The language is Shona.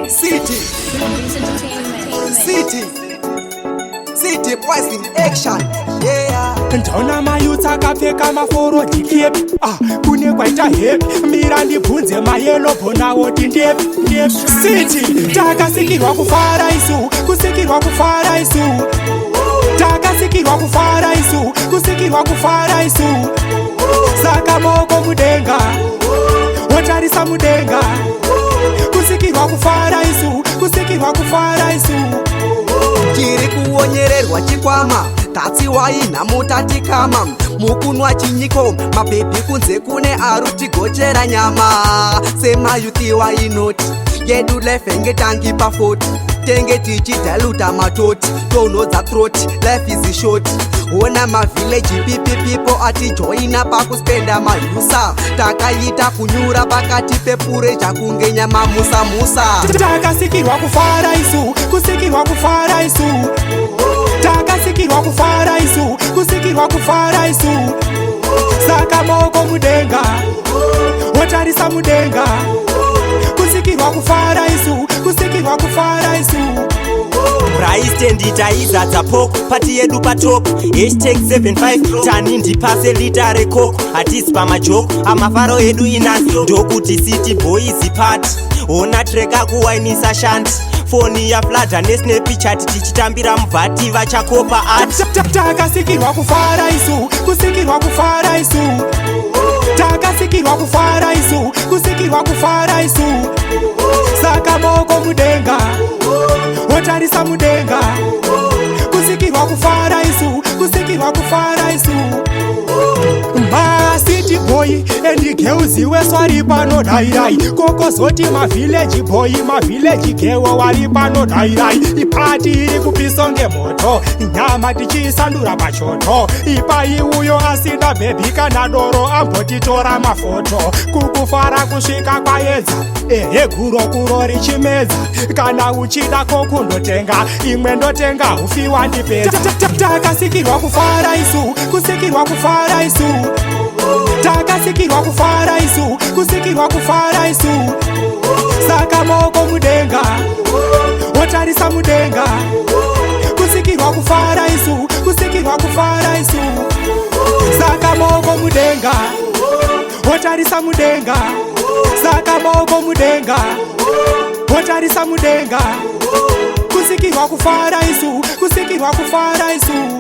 City, City, City boys in action, yeah. Ndaona mayuts akapfeka maforodi kepi kune kwaita hepi mirandi bvunze mayelo bonawo tindepi ndepi. City takasikirwa kufara isu, kusikirwa kufara isu, takasikirwa kufara isu, kusikirwa kufara isu. Saka maoko mudenga wotarisa mudenga, kusikirwa kufara isu, kusikirwa kufara isu. Chiri kuonyererwa chikwama tatsiwai namutatikama mukunwa chinyiko mabhebhi kunze kune arutigochera nyama semayuti wainoti yedu life engetangi pafoti tenge tichidaluta matoti tonodza throat life is short. Ona mavillage people atijoina pakuspenda mahusa takaita kunyura pakati pepure chakunge nyama musa musa. Takasikirwa kufara isu, kusikirwa kufara isu, takasikirwa kufara isu, kusikirwa kufara isu. Saka maoko mudenga wotarisa mudenga, kusikirwa kufara isu, kusikirwa kufara isu. Raistendita izadza poko pati yedu patop #75 tani ndipase lita rekoko hatisi pamajoko amafaro edu inasi ndokuti City Boys party. Ona treka kuwainisa shanti foni ya fladha nesnepi chati tichitambira mubvati vachakopa ati. Takasikirwa kufara isu, kusikirwa kufara isu, takasikirwa kufara isu, kusikirwa kufara isu. Saka maoko mudenga wotarisa mudenga, kusikirwa kufara isu, kusikirwa kufara isu. City boy and girls weswari pano dairai kokozoti mavillage boy mavillage girl wari pano dairai. Ipati iri kupiswa ngemoto nyama tichisandura pachoto ipai uyo asina bebi kana doro ambotitora mafoto kukufara kusvika kwaedza guro kuro richimedza kana uchida kokundotenga imwe ndotenga ufiwa ndipedza. Takasikirwa kufara isu, kusikirwa kufara isu, takasikirwa kufara isu, kusikirwa kufara isu. Saka maoko mudenga wotarisa mudenga, kusikirwa kufara isu, kusikirwa kufara isu. Saka maoko mudenga wotarisa mudenga, saka maoko mudenga wotarisa mudenga, kusikirwa kufara isu, kusikirwa kufara isu.